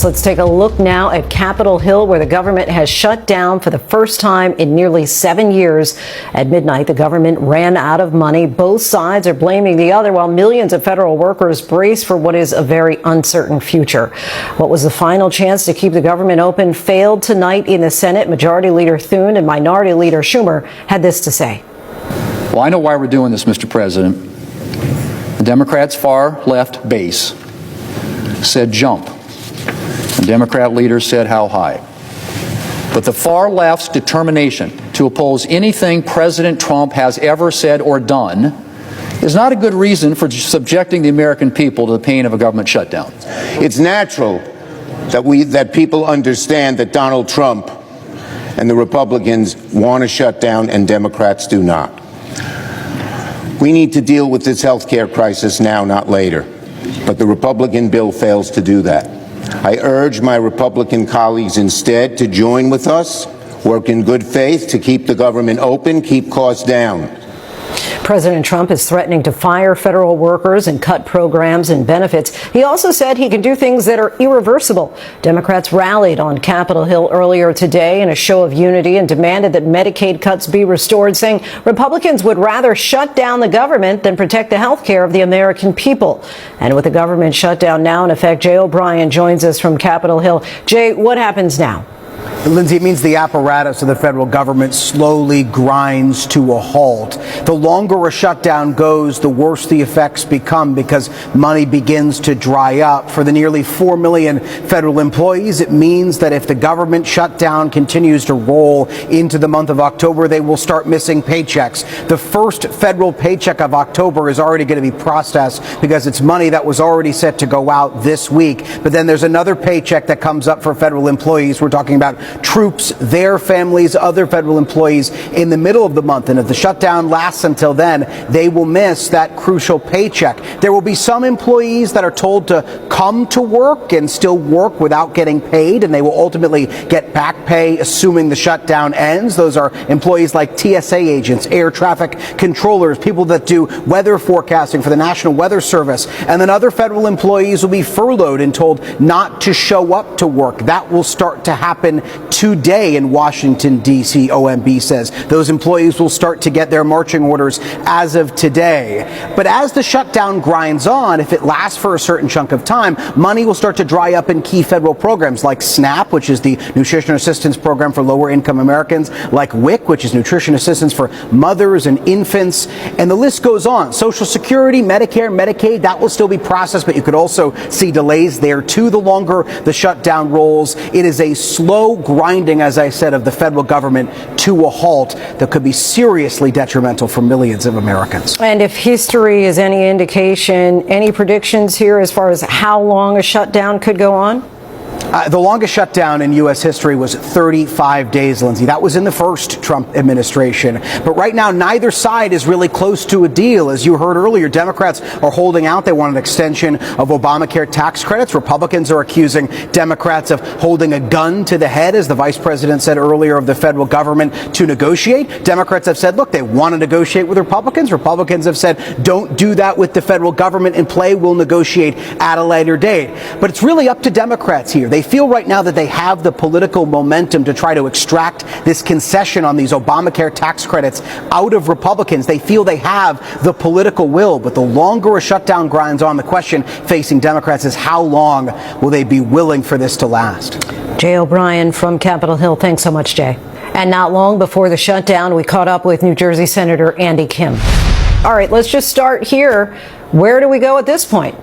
Let's take a look now at Capitol Hill, where the government has shut down for the first time in nearly 7 years. At midnight, the government ran out of money. Both sides are blaming the other, while millions of federal workers brace for what is a very uncertain future. What was the final chance to keep the government open failed tonight in the Senate. Majority Leader Thune and Minority Leader Schumer had this to say. Well, I know why we're doing this, Mr. President. The Democrats' far left base said jump. The Democrat leaders said how high. But the far left's determination to oppose anything President Trump has ever said or done is not a good reason for subjecting the American people to the pain of a government shutdown. It's natural that people understand that Donald Trump and the Republicans want to shut down and Democrats do not. We need to deal with this health care crisis now, not later. But the Republican bill fails to do that. I urge my Republican colleagues instead to join with us, work in good faith to keep the government open, keep costs down. President Trump is threatening to fire federal workers and cut programs and benefits. He also said he can do things that are irreversible. Democrats rallied on Capitol Hill earlier today in a show of unity and demanded that Medicaid cuts be restored, saying Republicans would rather shut down the government than protect the health care of the American people. And with the government shutdown now in effect, Jay O'Brien joins us from Capitol Hill. Jay, what happens now? Lindsay, it means the apparatus of the federal government slowly grinds to a halt. The longer a shutdown goes, the worse the effects become because money begins to dry up. For the nearly 4 million federal employees, it means that if the government shutdown continues to roll into the month of October, they will start missing paychecks. The first federal paycheck of October is already going to be processed because it's money that was already set to go out this week. But then there's another paycheck that comes up for federal employees. We're talking about troops, their families, other federal employees in the middle of the month. And if the shutdown lasts until then, they will miss that crucial paycheck. There will be some employees that are told to come to work and still work without getting paid, and they will ultimately get back pay assuming the shutdown ends. Those are employees like TSA agents, air traffic controllers, people that do weather forecasting for the National Weather Service. And then other federal employees will be furloughed and told not to show up to work. That will start to happen today in Washington, D.C., OMB says. Those employees will start to get their marching orders as of today. But as the shutdown grinds on, if it lasts for a certain chunk of time, money will start to dry up in key federal programs like SNAP, which is the Nutrition Assistance Program for lower-income Americans, like WIC, which is nutrition assistance for mothers and infants, and the list goes on. Social Security, Medicare, Medicaid, that will still be processed, but you could also see delays there too the longer the shutdown rolls. It is a slow grinding, as I said, of the federal government to a halt that could be seriously detrimental for millions of Americans. And if history is any indication, any predictions here as far as how long a shutdown could go on? The longest shutdown in U.S. history was 35 days, Lindsay. That was in the first Trump administration. But right now, neither side is really close to a deal. As you heard earlier, Democrats are holding out. They want an extension of Obamacare tax credits. Republicans are accusing Democrats of holding a gun to the head, as the vice president said earlier, of the federal government to negotiate. Democrats have said, look, they want to negotiate with Republicans. Republicans have said, don't do that with the federal government in play. We'll negotiate at a later date. But it's really up to Democrats here. They feel right now that they have the political momentum to try to extract this concession on these Obamacare tax credits out of Republicans. They feel they have the political will, but the longer a shutdown grinds on, the question facing Democrats is how long will they be willing for this to last? Jay O'Brien from Capitol Hill. Thanks so much, Jay. And not long before the shutdown, we caught up with New Jersey Senator Andy Kim. All right, let's just start here. Where do we go at this point?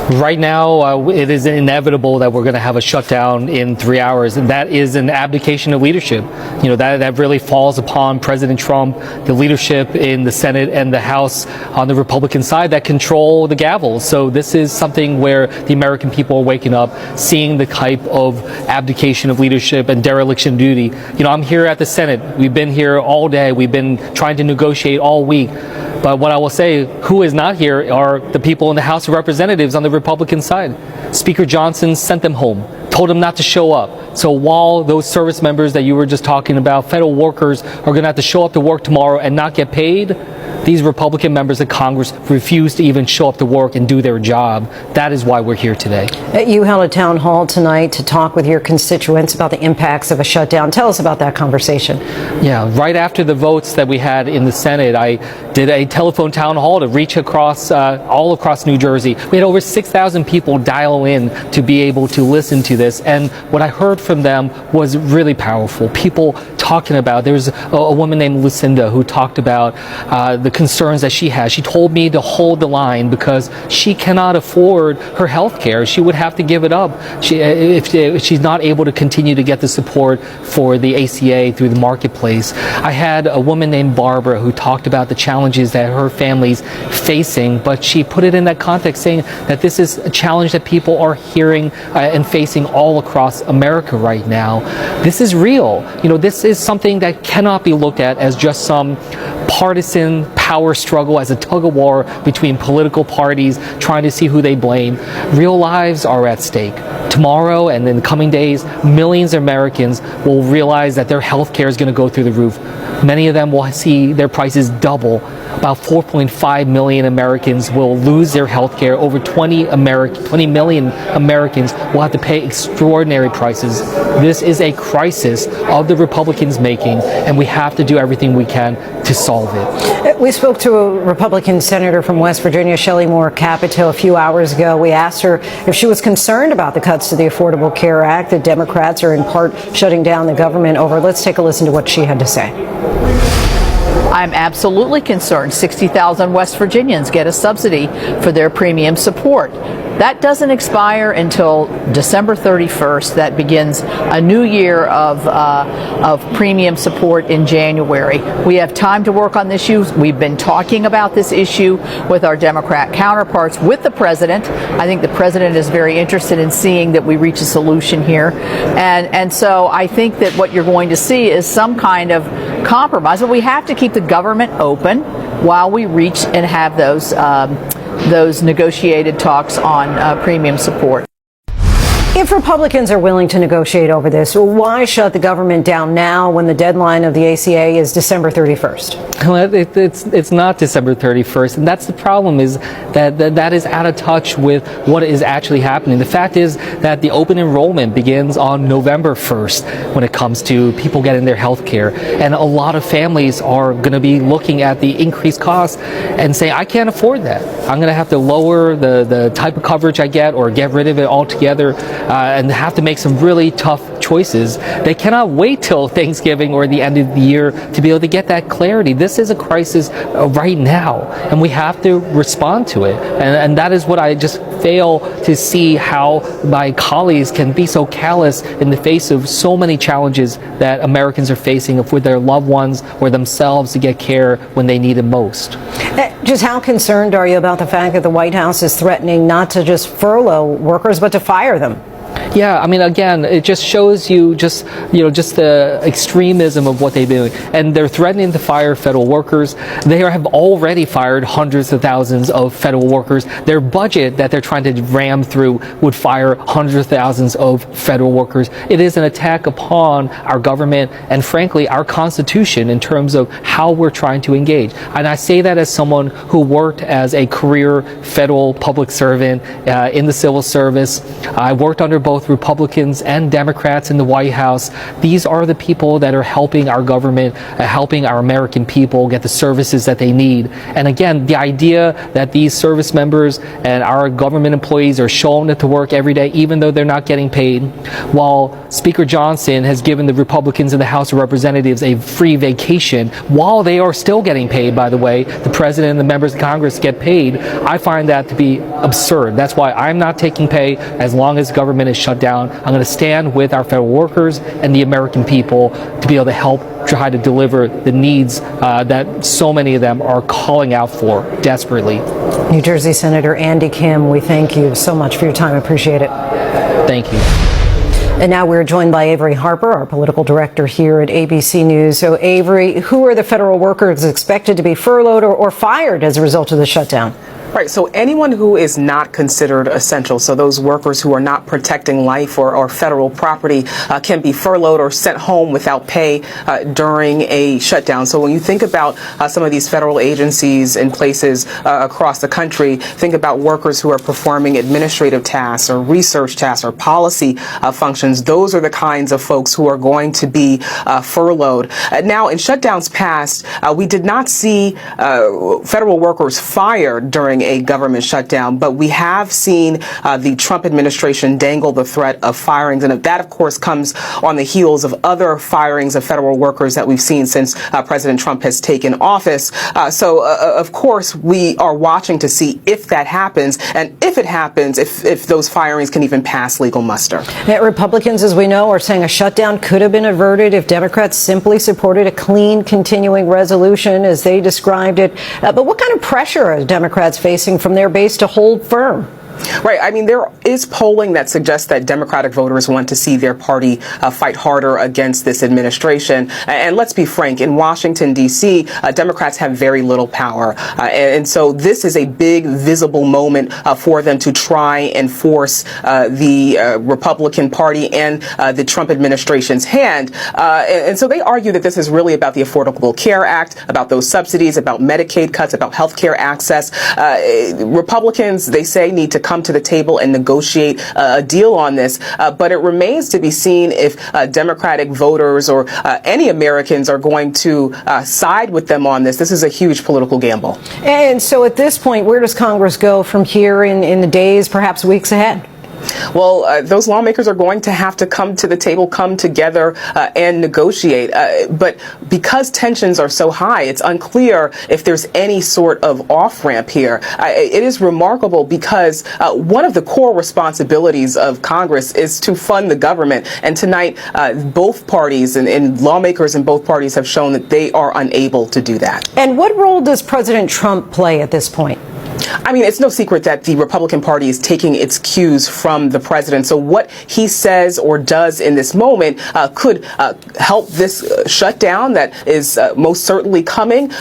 Right now, it is inevitable that we're going to have a shutdown in 3 hours, and that is an abdication of leadership. You know, that really falls upon President Trump, the leadership in the Senate and the House on the Republican side that control the gavel. So this is something where the American people are waking up, seeing the type of abdication of leadership and dereliction of duty. You know, I'm here at the Senate. We've been here all day. We've been trying to negotiate all week. But what I will say, who is not here are the people in the House of Representatives on the Republican side. Speaker Johnson sent them home, told them not to show up, So while those service members that you were just talking about, federal workers, are going to have to show up to work tomorrow and not get paid, these Republican members of Congress refuse to even show up to work and do their job. That is why we're here today. You held a town hall tonight to talk with your constituents about the impacts of a shutdown. Tell us about that conversation. Yeah, right after the votes that we had in the Senate, I did a telephone town hall to reach across all across New Jersey. We had over 6,000 people dial in to be able to listen to this, and what I heard from them was really powerful. People talking about, there's a woman named Lucinda who talked about the concerns that she has. She told me to hold the line because she cannot afford her health care. She would have to give it up if she's not able to continue to get the support for the ACA through the marketplace. I had a woman named Barbara who talked about the challenges that her family's facing, but she put it in that context, saying that this is a challenge that people are hearing and facing all across America right now. This is real. You know, this is something that cannot be looked at as just some partisan power struggle, as a tug of war between political parties trying to see who they blame. Real lives are at stake. Tomorrow and in the coming days, millions of Americans will realize that their health care is going to go through the roof. Many of them will see their prices double. About 4.5 million Americans will lose their health care. Over 20 million Americans will have to pay extraordinary prices. This is a crisis of the Republicans' making, and we have to do everything we can to solve it. We spoke to a Republican senator from West Virginia, Shelley Moore Capito, a few hours ago. We asked her if she was concerned about the cuts to the Affordable Care Act that Democrats are in part shutting down the government over. Let's take a listen to what she had to say. I'm absolutely concerned. 60,000 West Virginians get a subsidy for their premium support. That doesn't expire until December 31st. That begins a new year of premium support in January. We have time to work on this issue. We've been talking about this issue with our Democrat counterparts, with the president. I think the president is very interested in seeing that we reach a solution here. And so I think that what you're going to see is some kind of compromise, but we have to keep the government open while we reach and have those negotiated talks on premium support. If Republicans are willing to negotiate over this, why shut the government down now when the deadline of the ACA is December 31st? Well, it's not December 31st, and that's the problem, is that is out of touch with what is actually happening. The fact is that the open enrollment begins on November 1st when it comes to people getting their health care, and a lot of families are going to be looking at the increased costs and say, I can't afford that. I'm going to have to lower the type of coverage I get or get rid of it altogether. And have to make some really tough choices. They cannot wait till Thanksgiving or the end of the year to be able to get that clarity. This is a crisis right now, and we have to respond to it. And that is what I just fail to see, how my colleagues can be so callous in the face of so many challenges that Americans are facing with their loved ones or themselves to get care when they need it most. Just how concerned are you about the fact that the White House is threatening not to just furlough workers, but to fire them? Yeah, I mean, again, it just shows you just the extremism of what they're doing. And they're threatening to fire federal workers. They have already fired hundreds of thousands of federal workers. Their budget that they're trying to ram through would fire hundreds of thousands of federal workers. It is an attack upon our government and, frankly, our Constitution in terms of how we're trying to engage. And I say that as someone who worked as a career federal public servant in the civil service. I worked under both Republicans and Democrats in the White House. These are the people that are helping our government, helping our American people get the services that they need. And again, the idea that these service members and our government employees are showing up to work every day, even though they're not getting paid, while Speaker Johnson has given the Republicans in the House of Representatives a free vacation, while they are still getting paid, by the way, the president and the members of Congress get paid. I find that to be absurd. That's why I'm not taking pay as long as government is shut down. I'm going to stand with our federal workers and the American people to be able to help try to deliver the needs that so many of them are calling out for desperately. New Jersey Senator Andy Kim, we thank you so much for your time. I appreciate it. Thank you. And now we're joined by Avery Harper, our political director here at ABC News. So, Avery, who are the federal workers expected to be furloughed or fired as a result of the shutdown? Right. So anyone who is not considered essential, so those workers who are not protecting life or federal property, can be furloughed or sent home without pay during a shutdown. So when you think about some of these federal agencies in places across the country, think about workers who are performing administrative tasks or research tasks or policy functions. Those are the kinds of folks who are going to be furloughed. Now, in shutdowns past, we did not see federal workers fired during a government shutdown, but we have seen the Trump administration dangle the threat of firings, and that, of course, comes on the heels of other firings of federal workers that we've seen since President Trump has taken office. So, of course, we are watching to see if that happens, and if it happens, if those firings can even pass legal muster. Now, Republicans, as we know, are saying a shutdown could have been averted if Democrats simply supported a clean, continuing resolution, as they described it. But what kind of pressure are Democrats facing from their base to hold firm? Right. I mean, there is polling that suggests that Democratic voters want to see their party fight harder against this administration. And let's be frank, in Washington, D.C., Democrats have very little power. And so this is a big, visible moment for them to try and force the Republican Party and the Trump administration's hand. And so they argue that this is really about the Affordable Care Act, about those subsidies, about Medicaid cuts, about health care access. Republicans, they say, need to come to the table and negotiate a deal on this. But it remains to be seen if Democratic voters or any Americans are going to side with them on this. This is a huge political gamble. And so at this point, where does Congress go from here in the days, perhaps weeks ahead? Well, those lawmakers are going to have to come to the table, come together and negotiate. But because tensions are so high, it's unclear if there's any sort of off-ramp here. It is remarkable because one of the core responsibilities of Congress is to fund the government. And tonight, both parties and lawmakers in both parties have shown that they are unable to do that. And what role does President Trump play at this point? I mean, it's no secret that the Republican Party is taking its cues from the president. So what he says or does in this moment could help this shutdown that is most certainly coming,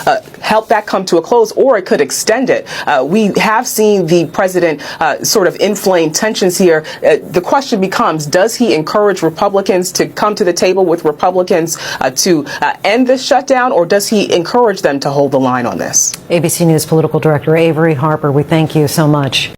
help that come to a close, or it could extend it. We have seen the president sort of inflame tensions here. The question becomes, does he encourage Republicans to come to the table with Republicans to end this shutdown, or does he encourage them to hold the line on this? ABC News political director Avery Harper, we thank you so much.